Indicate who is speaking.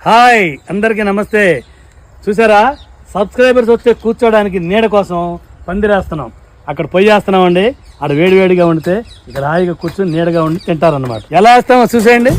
Speaker 1: Hi అందరికీ నమస్తే. చూసారా, సబ్స్క్రైబర్స్ వస్తే కూర్చోడానికి నీడ కోసం పందిరేస్తున్నాం. అక్కడ పొయ్యి వేస్తున్నామండి. అక్కడ వేడివేడిగా ఉండితే ఇక్కడ హాయిగా కూర్చొని నీడగా ఉండి తింటారన్నమాట. ఎలా వేస్తామో చూసేయండి.